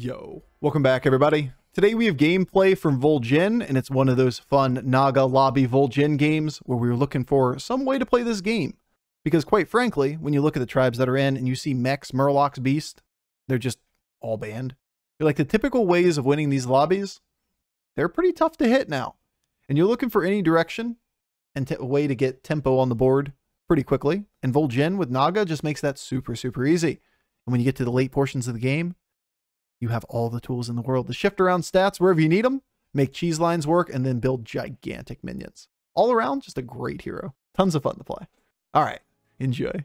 Yo, welcome back everybody. Today we have gameplay from Vol'Jin, and it's one of those fun Naga lobby Vol'Jin games where we were looking for some way to play this game. Because quite frankly, when you look at the tribes that are in and you see mechs, Murloc's Beast, they're just all banned. They're like the typical ways of winning these lobbies. They're pretty tough to hit now. And you're looking for any direction and a way to get tempo on the board pretty quickly. And Vol'Jin with Naga just makes that super easy. And when you get to the late portions of the game, you have all the tools in the world to shift around stats wherever you need them, make cheese lines work, and then build gigantic minions. All around, just a great hero. Tons of fun to play. All right, enjoy.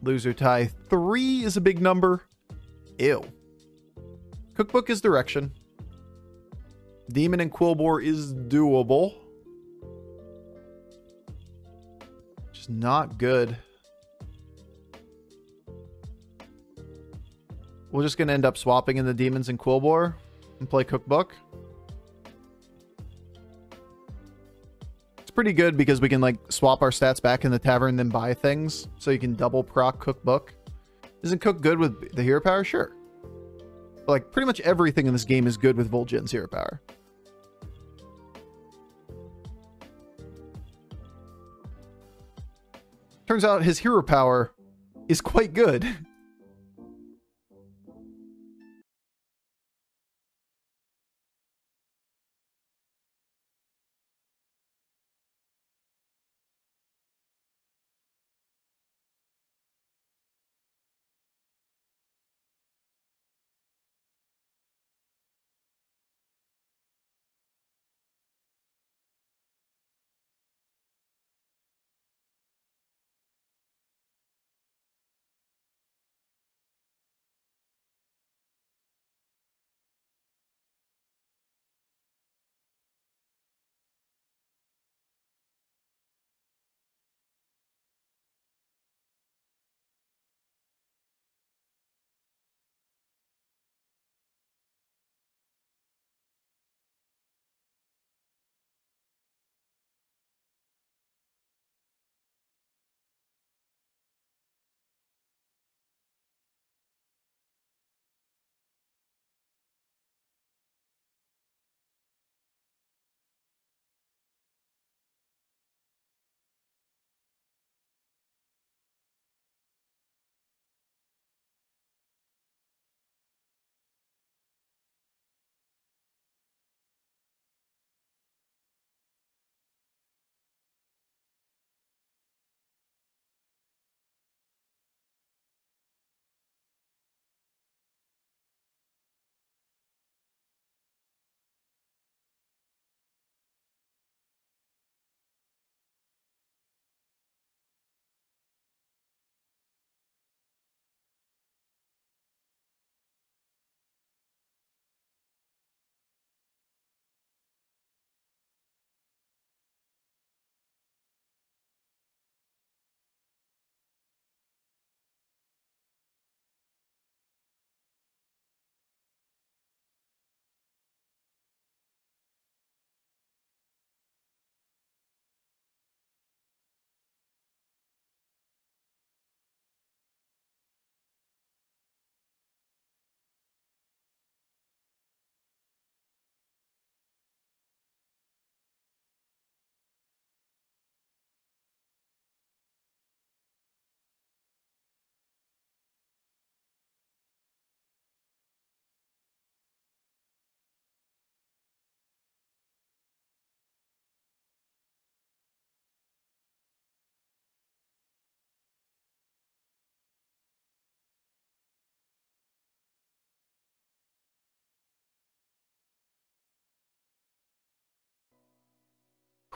Loser tie 3 is a big number. Ew. Cookbook is direction. Demon and Quillbore is doable. Just not good. We're just going to end up swapping in the Demons and Quillbore and play Cookbook. Pretty good because we can like swap our stats back in the tavern and then buy things, so you can double proc Cookbook. Isn't Cook good with the hero power? Sure. But like pretty much everything in this game is good with Vol'Jin's hero power. Turns out his hero power is quite good.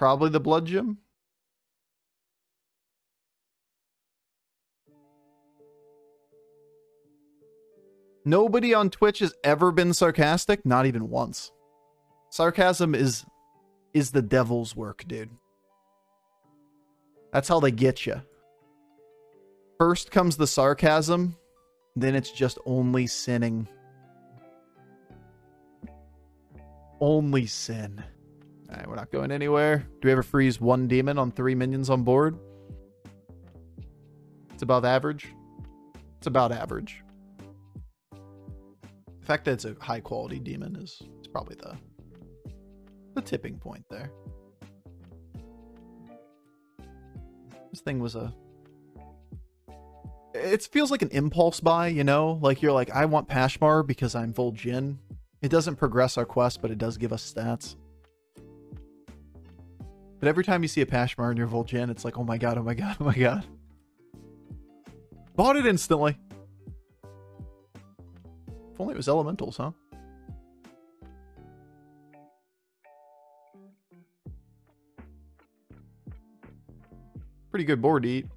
Probably the Blood Gym. Nobody on Twitch has ever been sarcastic, not even once. Sarcasm is the devil's work, dude. That's how they get you. First comes the sarcasm, then it's just only sinning. Only sin. Alright, we're not going anywhere. Do we ever freeze one demon on 3 minions on board? It's above average. It's about average. The fact that it's a high quality demon is probably the tipping point there. This thing was it feels like an impulse buy, you know? Like you're like, I want Pashmar because I'm Vol'Jin. It doesn't progress our quest, but it does give us stats. But every time you see a Pashmar in your Vol'Jin, it's like, oh my god, oh my god, oh my god. Bought it instantly. If only it was elementals, huh? Pretty good board to eat.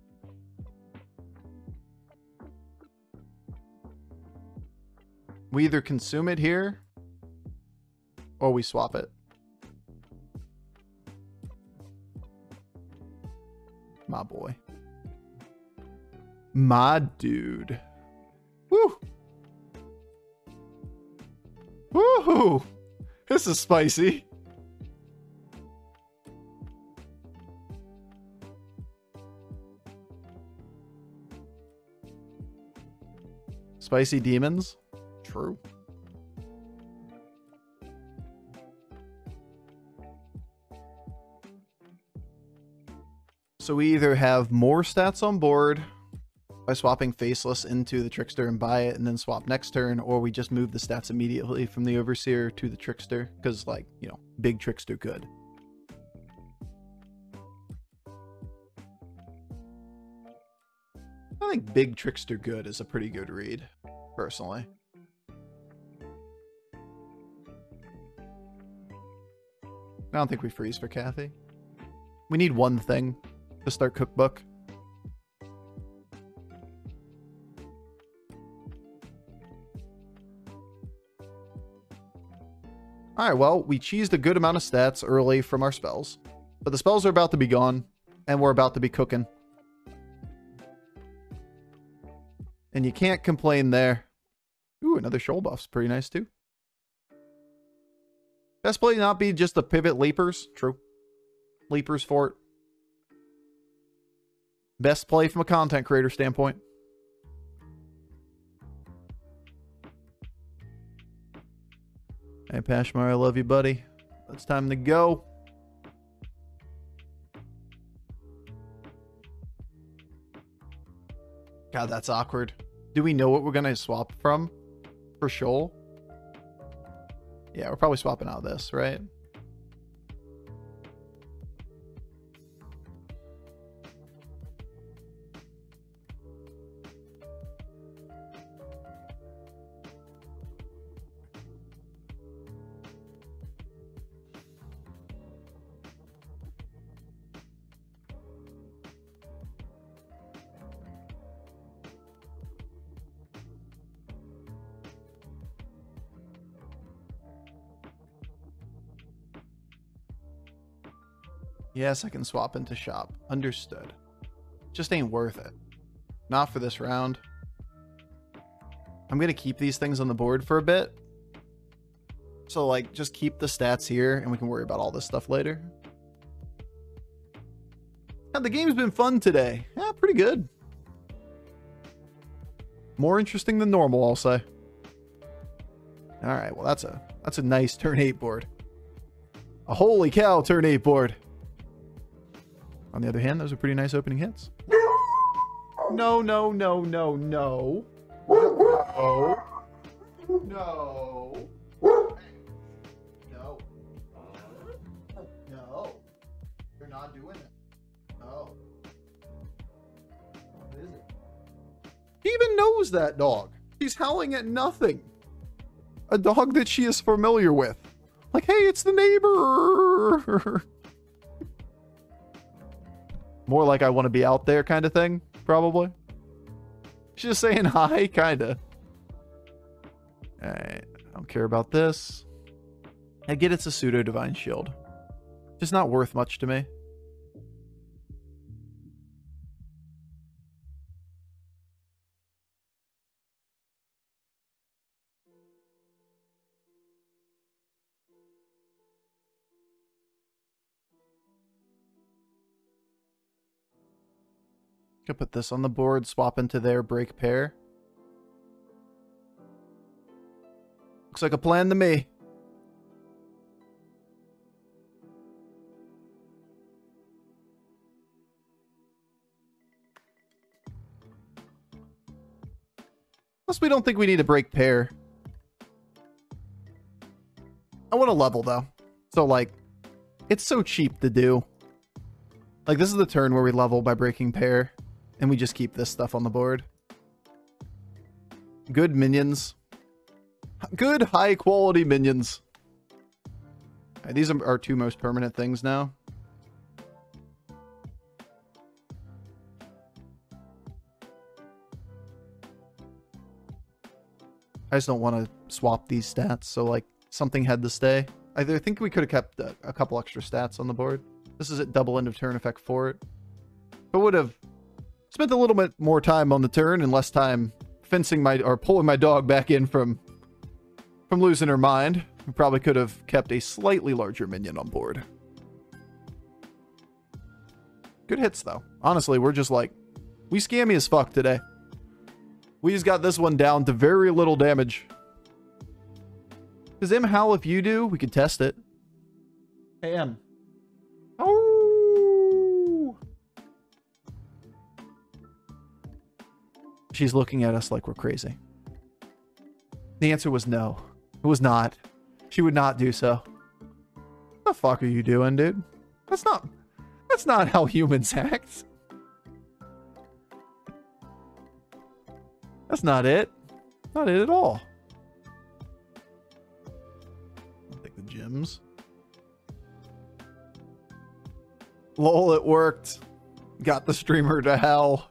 We either consume it here or we swap it. My boy. My dude. Woo! Woohoo! This is spicy. Spicy demons? True. So we either have more stats on board by swapping Faceless into the Trickster and buy it and then swap next turn, or we just move the stats immediately from the Overseer to the Trickster, because, like, you know, big Trickster good. I think big Trickster good is a pretty good read, personally. I don't think we freeze for Kathy. We need one thing to start Cookbook. Alright, well, we cheesed a good amount of stats early from our spells. But the spells are about to be gone, and we're about to be cooking. And you can't complain there. Ooh, another shoal buff's pretty nice too. Best play not be just the pivot leapers. True. Leapers fort. Best play from a content creator standpoint. Hey, Pashmar, I love you, buddy. It's time to go. God, that's awkward. Do we know what we're going to swap from for shoal? Yeah, we're probably swapping out this, right? Yes, I can swap into shop. Understood. Just ain't worth it. Not for this round. I'm going to keep these things on the board for a bit. So, like, just keep the stats here, and we can worry about all this stuff later. Yeah, the game's been fun today. Yeah, pretty good. More interesting than normal, I'll say. Alright, well, that's a nice turn 8 board. A holy cow turn 8 board. On the other hand, those are pretty nice opening hits. No, no, no, no, no. No. No. No. No. You're not doing it. No. What is it? He even knows that dog. He's howling at nothing. A dog that she is familiar with. Like, hey, it's the neighbor. More like I want to be out there kind of thing, probably. She's just saying hi, kind of. Alright, I don't care about this. I get it's a pseudo-divine shield. Just not worth much to me. Could put this on the board, swap into their break pair. Looks like a plan to me. Plus, we don't think we need a break pair. I want to level, though. So, like, it's so cheap to do. Like, this is the turn where we level by breaking pair. And we just keep this stuff on the board. Good minions. Good high-quality minions. Right, these are our two most permanent things now. I just don't want to swap these stats, so like something had to stay. I think we could have kept a couple extra stats on the board. This is at double end of turn effect for it. But would have spent a little bit more time on the turn and less time fencing my or pulling my dog back in from losing her mind. We probably could have kept a slightly larger minion on board. Good hits though. Honestly, we're just like, we scammy as fuck today. We just got this one down to very little damage. Does M howl if you do? We could test it. Hey, M. Oh! She's looking at us like we're crazy. The answer was no. It was not. She would not do so. What the fuck are you doing, dude? That's not how humans act. That's not it. Not it at all. I'll take the gems. Lol, it worked. Got the streamer to hell.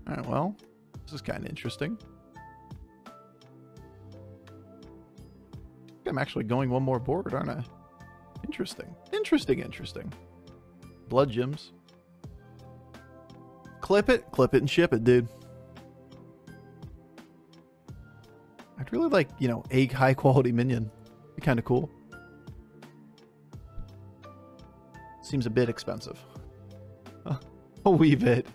Alright, well, this is kind of interesting. I'm actually going one more board, aren't I? Interesting. Interesting. Blood gems. Clip it and ship it, dude. I'd really like, you know, a high quality minion. Be kind of cool. Seems a bit expensive. A wee bit.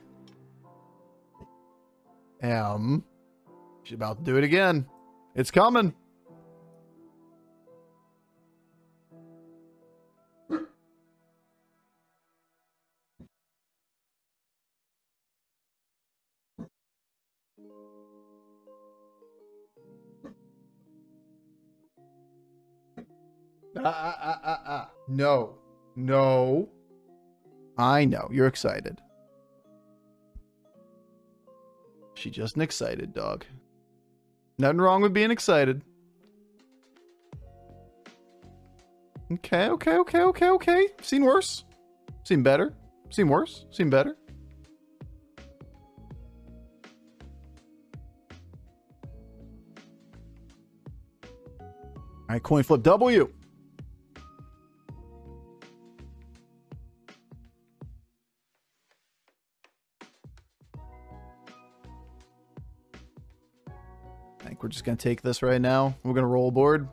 She's about to do it again. It's coming. No. I know. You're excited. She just excited, dog. Nothing wrong with being excited. Okay. Seen worse. Seen better. Seen worse. Seen better. Alright, coin flip W. I think we're just going to take this right now. We're going to roll board.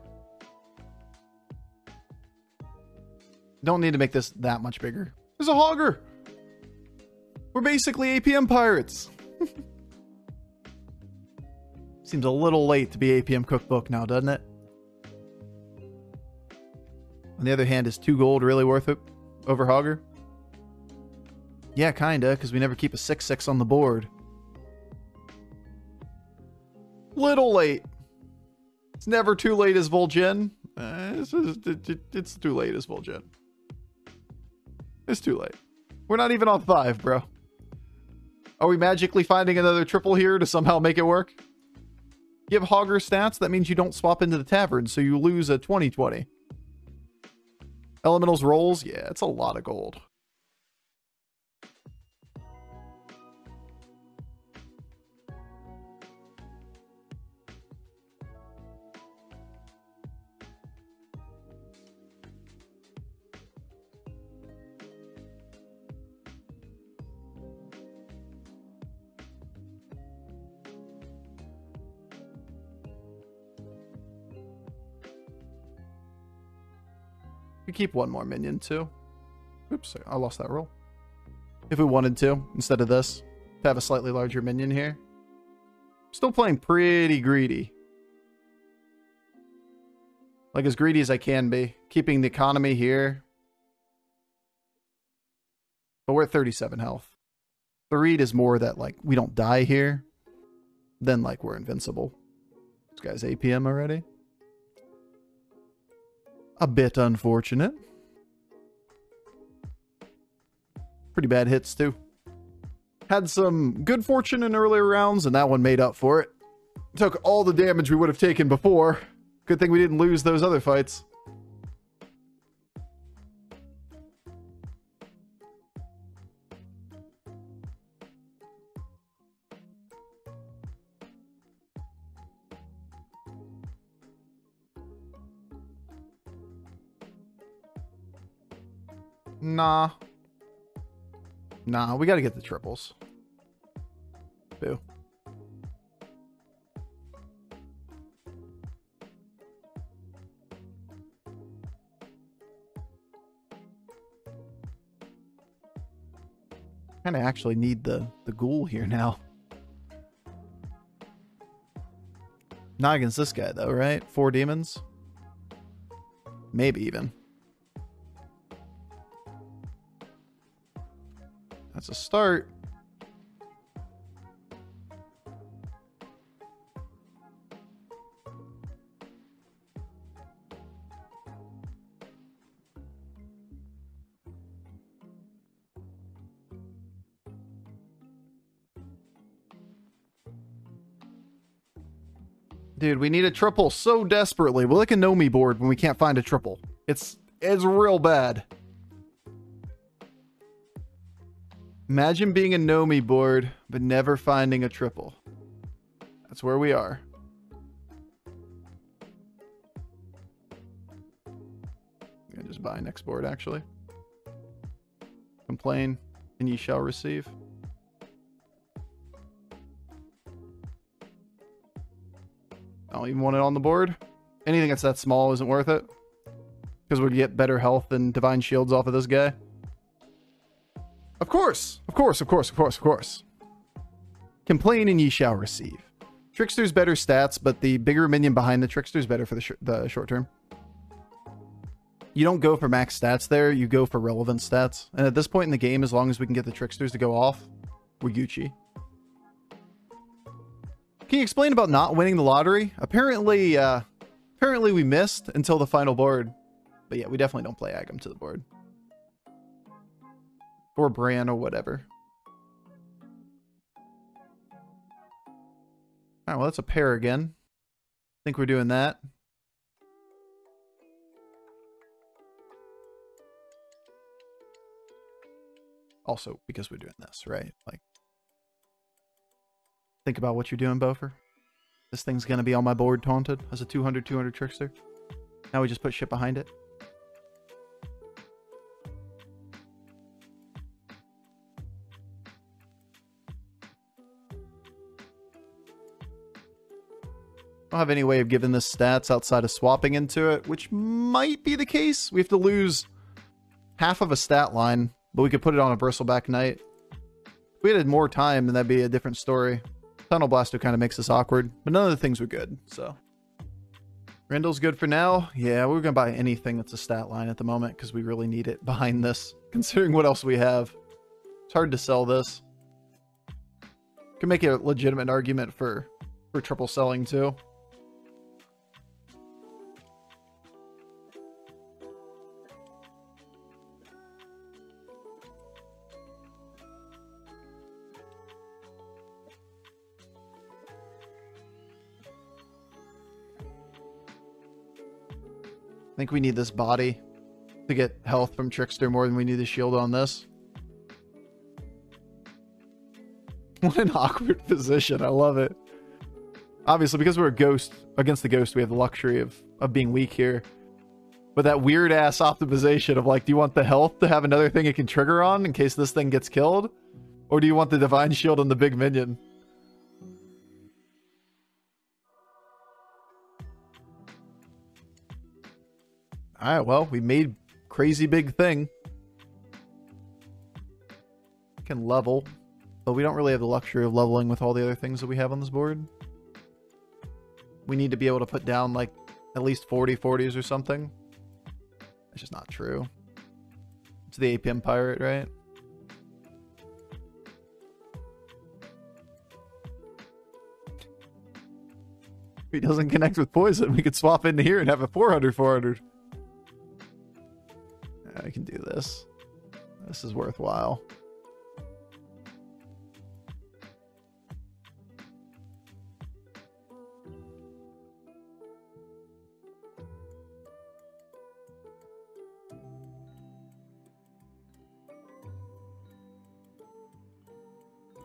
Don't need to make this that much bigger. There's a hogger. We're basically APM pirates. Seems a little late to be APM cookbook now, doesn't it? On the other hand, is 2 gold really worth it over hogger? Yeah, kinda, because we never keep a 6/6 on the board. Little late. It's never too late as Vol'Jin. It's too late as Vol'Jin. It's too late. We're not even on 5, bro. Are we magically finding another triple here to somehow make it work? You have hogger stats, that means you don't swap into the tavern, so you lose a 20/20. Elementals rolls, yeah, it's a lot of gold. We keep one more minion too. Oops, I lost that roll. If we wanted to, instead of this, to have a slightly larger minion here. Still playing pretty greedy. Like as greedy as I can be. Keeping the economy here. But we're at 37 health. The read is more that like we don't die here than like we're invincible. This guy's APM already. A bit unfortunate. Pretty bad hits too. Had some good fortune in earlier rounds and that one made up for it. Took all the damage we would have taken before. Good thing we didn't lose those other fights. Nah. Nah, we gotta get the triples. Boo. Kinda actually need the ghoul here now. Not against this guy though, right? 4 demons? Maybe even. That's a start. Dude, we need a triple so desperately. We're like a Nomi board when we can't find a triple. It's real bad. Imagine being a Nomi board, but never finding a triple. That's where we are. I'm gonna just buy next board, actually. Complain, and ye shall receive. I don't even want it on the board. Anything that's that small isn't worth it. Because we get better health than Divine Shields off of this guy. Of course! Of course, of course, of course, of course. Complain and ye shall receive. Trickster's better stats, but the bigger minion behind the Trickster's better for the short term. You don't go for max stats there, you go for relevant stats. And at this point in the game, as long as we can get the Tricksters to go off, we're Gucci. Can you explain about not winning the lottery? Apparently we missed until the final board. But yeah, we definitely don't play Agam to the board. Or Bran or whatever. Alright, well that's a pair again. I think we're doing that. Also, because we're doing this, right? Like, think about what you're doing, Bofur. This thing's gonna be on my board taunted as a 200 Trickster. Now we just put shit behind it. I don't have any way of giving this stats outside of swapping into it, which might be the case. We have to lose half of a stat line, but we could put it on a Bristleback Knight. If we had more time, then that'd be a different story. Tunnel Blaster kind of makes us awkward, but none of the things were good, so. Randall's good for now. Yeah, we're going to buy anything that's a stat line at the moment because we really need it behind this, considering what else we have. It's hard to sell this. Can make a legitimate argument for triple selling too. I think we need this body. I to get health from Trickster more than we need a shield on this. What an awkward position. I love it. Obviously, because we're a ghost against the ghost, we have the luxury of being weak here. But that weird ass optimization of like, do you want the health to have another thing it can trigger on in case this thing gets killed? Or do you want the divine shield on the big minion? Alright, well, we made crazy big thing. We can level, but we don't really have the luxury of leveling with all the other things that we have on this board. We need to be able to put down like at least 40/40s or something. That's just not true. It's the APM pirate, right? If he doesn't connect with poison, we could swap into here and have a 400/400. I can do this. This is worthwhile.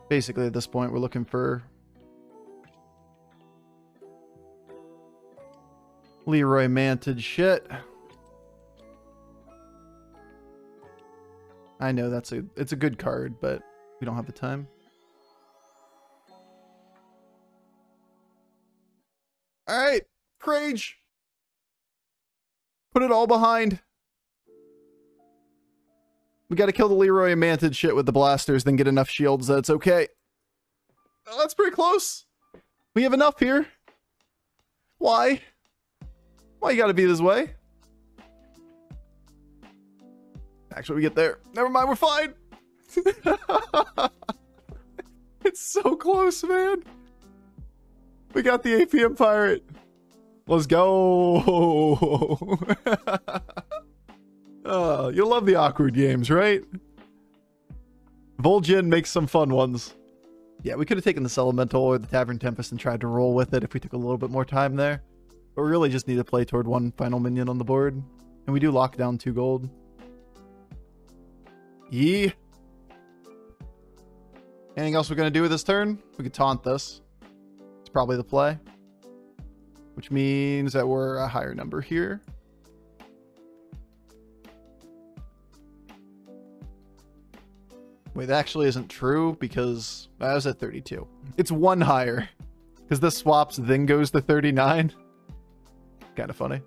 Basically, at this point, we're looking for Leroy Manted shit. I know it's a good card, but we don't have the time. All right, Crage. Put it all behind. We got to kill the Leroy Manted shit with the blasters, then get enough shields that it's okay. Oh, that's pretty close. We have enough here. Why? Why you got to be this way? Actually, we get there. Never mind, we're fine. It's so close, man. We got the APM pirate. Let's go. You'll love the awkward games, right? Vol'Jin makes some fun ones. Yeah, we could have taken this Elemental or the Tavern Tempest and tried to roll with it if we took a little bit more time there. But we really just need to play toward one final minion on the board. And we do lock down 2 gold. Yee. Anything else we're going to do with this turn? We could taunt this. It's probably the play. Which means that we're a higher number here. Wait, that actually isn't true because I was at 32. It's 1 higher because this swaps then goes to 39. Kind of funny.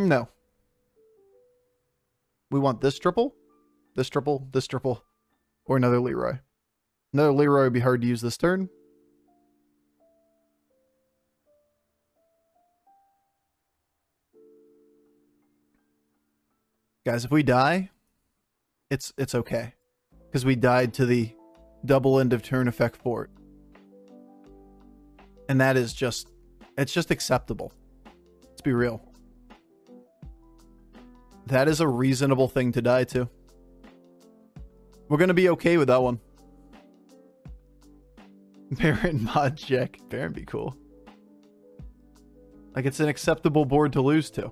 No. We want this triple, this triple, this triple, or another Leroy. Another Leroy would be hard to use this turn. Guys, if we die, it's okay. Because we died to the double end of turn effect fort. And that is just, it's just acceptable. Let's be real. That is a reasonable thing to die to. We're going to be okay with that one. Baron mod check. Baron be cool. Like, it's an acceptable board to lose to.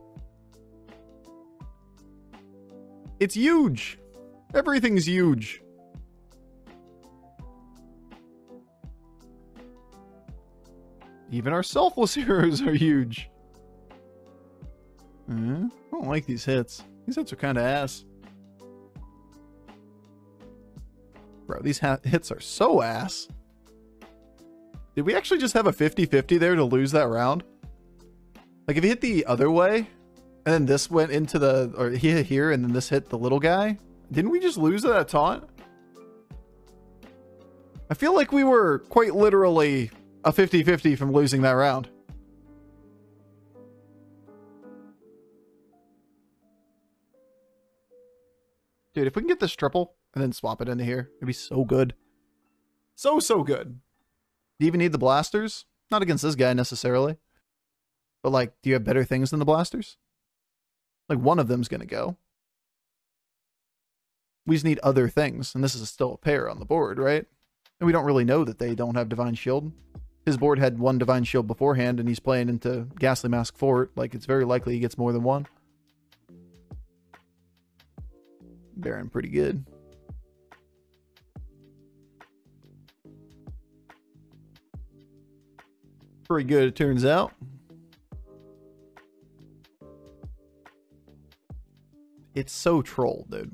It's huge. Everything's huge. Even our selfless heroes are huge. I don't like these hits. These hits are kind of ass. Bro, these hits are so ass. Did we actually just have a 50-50 there to lose that round? Like, if he hit the other way, and then this went into the... Or he hit here, and then this hit the little guy. Didn't we just lose to that taunt? I feel like we were quite literally a 50-50 from losing that round. Dude, if we can get this triple and then swap it into here, it'd be so good. So good. Do you even need the blasters? Not against this guy necessarily. But, like, do you have better things than the blasters? Like, one of them's gonna go. We just need other things, and this is still a pair on the board, right? And we don't really know that they don't have Divine Shield. His board had one Divine Shield beforehand, and he's playing into Ghastly Mask Fort. Like, it's very likely he gets more than one. Baron pretty good. Pretty good, it turns out. It's so troll, dude.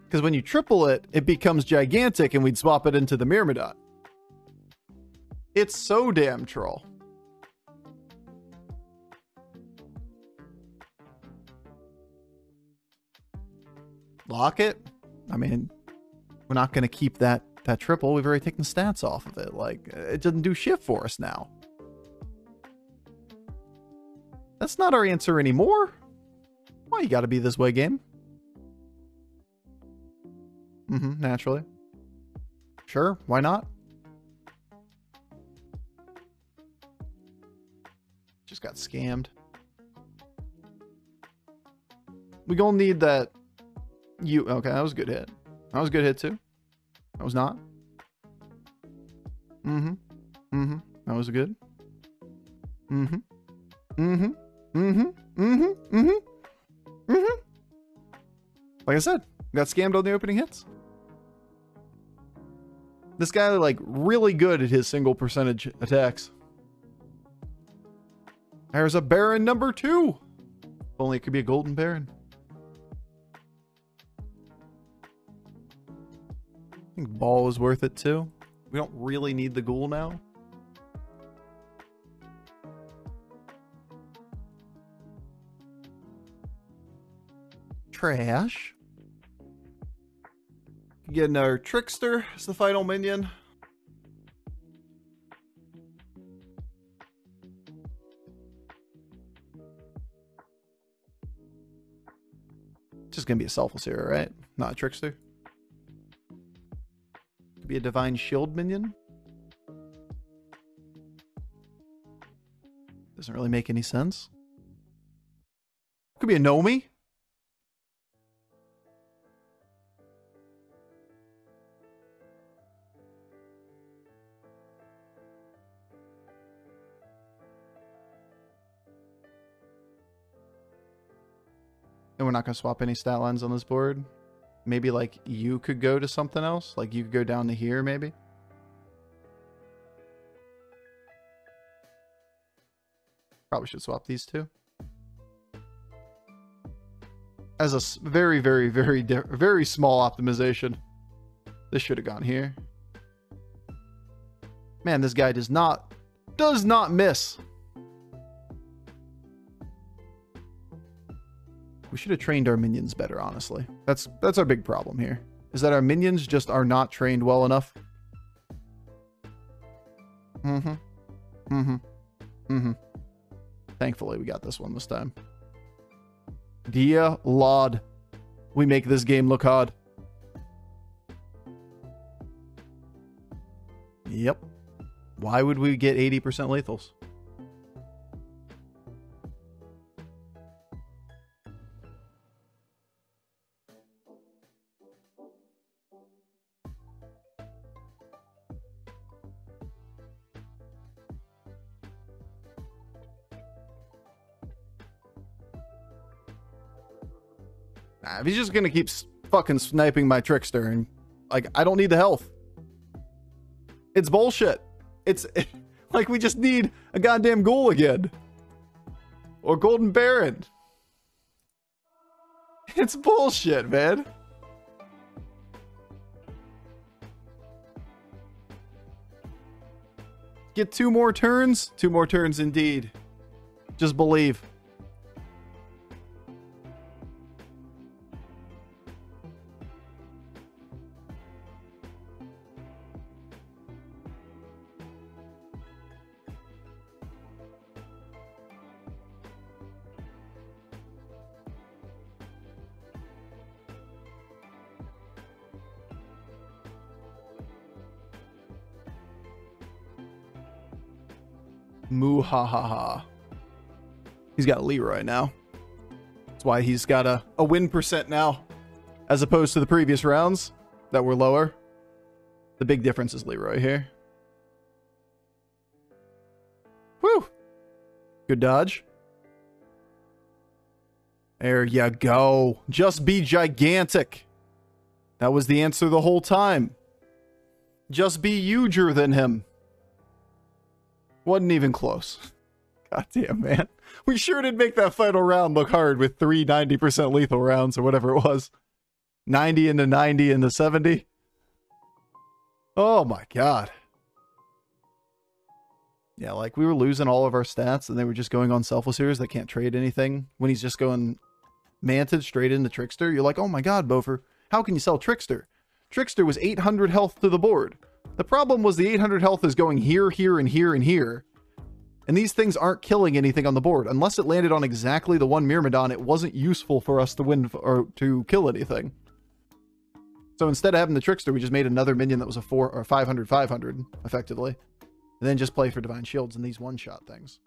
Because when you triple it, it becomes gigantic, and we'd swap it into the Myrmidon. It's so damn troll. Lock it? I mean, we're not going to keep that triple. We've already taken the stats off of it. Like, it doesn't do shit for us now. That's not our answer anymore. Why you gotta be this way, game? Naturally. Sure, why not? Just got scammed. We gonna need that. Okay, that was a good hit. That was a good hit too. That was not. That was a good. Like I said, got scammed on the opening hits. This guy, like, really good at his single percentage attacks. There's a Baron number 2. If only it could be a golden Baron. I think Ball is worth it too. We don't really need the Ghoul now. Trash. Getting our Trickster as the final minion. Just gonna be a Selfless hero, right? Not a Trickster. Could be a Divine Shield minion. Doesn't really make any sense. Could be a Nomi. And we're not going to swap any stat lines on this board. Maybe, like, you could go to something else. Like, you could go down to here, maybe. Probably should swap these two. As a very, very, very small optimization. This should have gone here. Man, this guy does not miss. We should have trained our minions better, honestly. That's our big problem here. Is that our minions just are not trained well enough. Thankfully, we got this one this time. Dear Lord, we make this game look hard. Yep. Why would we get 80% lethals? If he's just gonna keep fucking sniping my Trickster, and, like, I don't need the health. It's bullshit. Like, we just need a goddamn Ghoul again. Or Golden Baron. It's bullshit, man. Get 2 more turns? 2 more turns indeed. Just believe. Muhahaha. He's got Leroy now. That's why he's got a win percent now. as opposed to the previous rounds that were lower. The big difference is Leroy here. Whew. Good dodge. There you go. Just be gigantic. That was the answer the whole time. Just be huger than him. Wasn't even close. God damn, man. We sure did make that final round look hard with 3 90% lethal rounds or whatever it was. 90 into 90 into 70. Oh my god. Yeah, like we were losing all of our stats and they were just going on Selfless Heroes that can't trade anything. When he's just going Manted straight into Trickster, you're like, oh my god, Bofur, how can you sell Trickster? Trickster was 800 health to the board. The problem was the 800 health is going here, here, and here, and here. And these things aren't killing anything on the board. Unless it landed on exactly the one Myrmidon, it wasn't useful for us to win or to kill anything. So instead of having the Trickster, we just made another minion that was a 4 or 500, effectively. And then just play for Divine Shields and these one-shot things.